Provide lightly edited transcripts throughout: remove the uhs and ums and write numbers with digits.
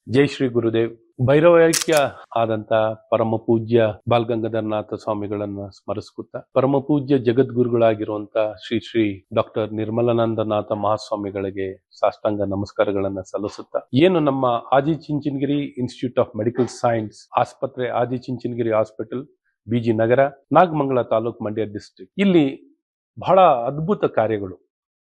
ಜೈ ಶ್ರೀ ಗುರುದೇವ್. ಭೈರವೈಕ್ಯ ಆದಂತ ಪರಮ ಪೂಜ್ಯ ಬಾಲಗಂಗಾಧರನಾಥ ಸ್ವಾಮಿಗಳನ್ನ ಸ್ಮರಿಸ್ಕುತ್ತಾ ಪರಮ ಪೂಜ್ಯ ಜಗದ್ಗುರುಗಳಾಗಿರುವಂತ ಶ್ರೀ ಶ್ರೀ ಡಾಕ್ಟರ್ ನಿರ್ಮಲಾನಂದನಾಥ ಮಹಾಸ್ವಾಮಿಗಳಿಗೆ ಸಾಷ್ಟಾಂಗ ನಮಸ್ಕಾರಗಳನ್ನ ಸಲ್ಲಿಸುತ್ತಾ ಏನು ನಮ್ಮ Adichunchanagiri institute of medical science ಆಸ್ಪತ್ರೆ, ಆದಿಚುಂಚನಗಿರಿ ಹಾಸ್ಪಿಟಲ್, ಬಿಜಿ ನಗರ, ನಾಗಮಂಗಲ ತಾಲೂಕ್, ಮಂಡ್ಯ ಡಿಸ್ಟ್ರಿಕ್ಟ್, ಇಲ್ಲಿ ಬಹಳ ಅದ್ಭುತ ಕಾರ್ಯಗಳು.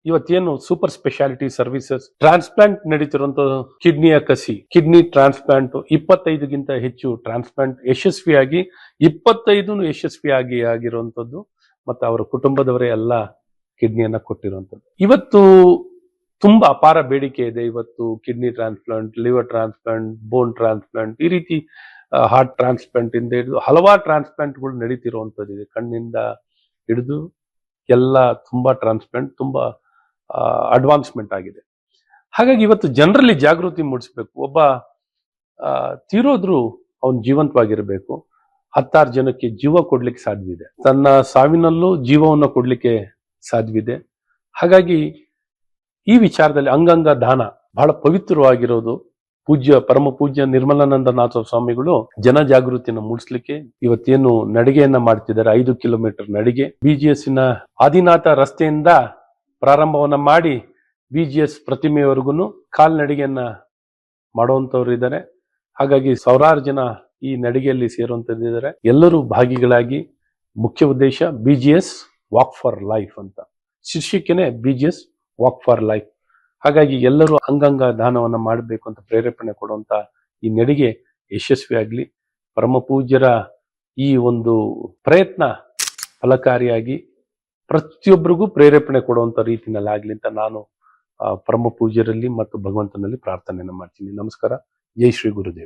ಇವತ್ತೇನು ಸೂಪರ್ ಸ್ಪೆಷಾಲಿಟಿ ಸರ್ವಿಸಸ್ ಟ್ರಾನ್ಸ್ಪ್ಲಾಂಟ್ ನಡೀತಿರುವಂತ ಕಿಡ್ನಿಯ ಕಸಿ, ಕಿಡ್ನಿ ಟ್ರಾನ್ಸ್ಪ್ಲಾಂಟ್ 25ಗಿಂತ ಹೆಚ್ಚು ಟ್ರಾನ್ಸ್ಪ್ಲಾಂಟ್ ಯಶಸ್ವಿಯಾಗಿ 25 ಯಶಸ್ವಿಯಾಗಿ ಆಗಿರುವಂತದ್ದು, ಮತ್ತೆ ಅವರ ಕುಟುಂಬದವರೇ ಎಲ್ಲ ಕಿಡ್ನಿಯನ್ನ ಕೊಟ್ಟಿರುವಂತದ್ದು. ಇವತ್ತು ತುಂಬಾ ಅಪಾರ ಬೇಡಿಕೆ ಇದೆ. ಇವತ್ತು ಕಿಡ್ನಿ ಟ್ರಾನ್ಸ್ಪ್ಲಾಂಟ್, ಲಿವರ್ ಟ್ರಾನ್ಸ್ಪ್ಲಾಂಟ್, ಬೋನ್ ಟ್ರಾನ್ಸ್ಪ್ಲಾಂಟ್, ಈ ರೀತಿ ಹಾರ್ಟ್ ಟ್ರಾನ್ಸ್ಪ್ಲಾಂಟ್ ಇಂದ ಹಿಡಿದು ಹಲವಾರು ಟ್ರಾನ್ಸ್ಪ್ಲಾಂಟ್ಗಳು ನಡೀತಿರುವಂತದ್ದಿದೆ. ಕಣ್ಣಿಂದ ಹಿಡಿದು ಎಲ್ಲ ತುಂಬಾ ಟ್ರಾನ್ಸ್ಪ್ಲಾಂಟ್, ತುಂಬಾ ಅಡ್ವಾನ್ಸ್ಮೆಂಟ್ ಆಗಿದೆ. ಹಾಗಾಗಿ ಇವತ್ತು ಜನರಲ್ಲಿ ಜಾಗೃತಿ ಮೂಡಿಸ್ಬೇಕು. ಒಬ್ಬ ತೀರೋದ್ರು ಅವನು ಜೀವಂತವಾಗಿರ್ಬೇಕು, 16 ಜನಕ್ಕೆ ಜೀವ ಕೊಡ್ಲಿಕ್ಕೆ ಸಾಧ್ಯವಿದೆ, ತನ್ನ ಸಾವಿನಲ್ಲೂ ಜೀವವನ್ನು ಕೊಡ್ಲಿಕ್ಕೆ ಸಾಧ್ಯವಿದೆ. ಹಾಗಾಗಿ ಈ ವಿಚಾರದಲ್ಲಿ ಅಂಗಾಂಗ ದಾನ ಬಹಳ ಪವಿತ್ರವಾಗಿರೋದು. ಪರಮ ಪೂಜ್ಯ ನಿರ್ಮಲಾನಂದನಾಥ ಸ್ವಾಮಿಗಳು ಜನಜಾಗೃತಿಯನ್ನು ಮೂಡಿಸ್ಲಿಕ್ಕೆ ಇವತ್ತೇನು ನಡಿಗೆಯನ್ನ ಮಾಡ್ತಿದ್ದಾರೆ, 5 ಕಿಲೋಮೀಟರ್ ನಡಿಗೆ, BGS ಆದಿನಾಥ ರಸ್ತೆಯಿಂದ ಪ್ರಾರಂಭವನ್ನ ಮಾಡಿ BGS ಪ್ರತಿಮೆಯವರೆಗೂ ಕಾಲ್ನಡಿಗೆಯನ್ನ ಮಾಡುವಂತವ್ರು ಇದ್ದಾರೆ. ಹಾಗಾಗಿ ಸಾವಿರಾರು ಜನ ಈ ನಡಿಗೆಯಲ್ಲಿ ಸೇರುವಂತದ್ದಿದ್ದಾರೆ. ಎಲ್ಲರೂ ಭಾಗಿಗಳಾಗಿ ಮುಖ್ಯ ಉದ್ದೇಶ BGS ವಾಕ್ ಫಾರ್ ಲೈಫ್ ಅಂತ, ಶೀರ್ಷಿಕೆನೆ BGS ವಾಕ್ ಫಾರ್ ಲೈಫ್. ಹಾಗಾಗಿ ಎಲ್ಲರೂ ಅಂಗಾಂಗ ದಾನವನ್ನ ಮಾಡಬೇಕು ಅಂತ ಪ್ರೇರೇಪಣೆ ಕೊಡುವಂತ ಈ ನಡಿಗೆ ಯಶಸ್ವಿಯಾಗ್ಲಿ. ಪರಮ ಪೂಜ್ಯರ ಈ ಒಂದು ಪ್ರಯತ್ನ ಫಲಕಾರಿಯಾಗಿ ಪ್ರತಿಯೊಬ್ಬರಿಗೂ ಪ್ರೇರೇಪಣೆ ಕೊಡುವಂತ ರೀತಿನಲ್ಲಿ ಆಗ್ಲಿ ಅಂತ ನಾನು ಪರಮ ಪೂಜ್ಯರಲ್ಲಿ ಮತ್ತು ಭಗವಂತನಲ್ಲಿ ಪ್ರಾರ್ಥನೆಯನ್ನು ಮಾಡ್ತೀನಿ. ನಮಸ್ಕಾರ. ಜೈ ಶ್ರೀ ಗುರುದೇವ್.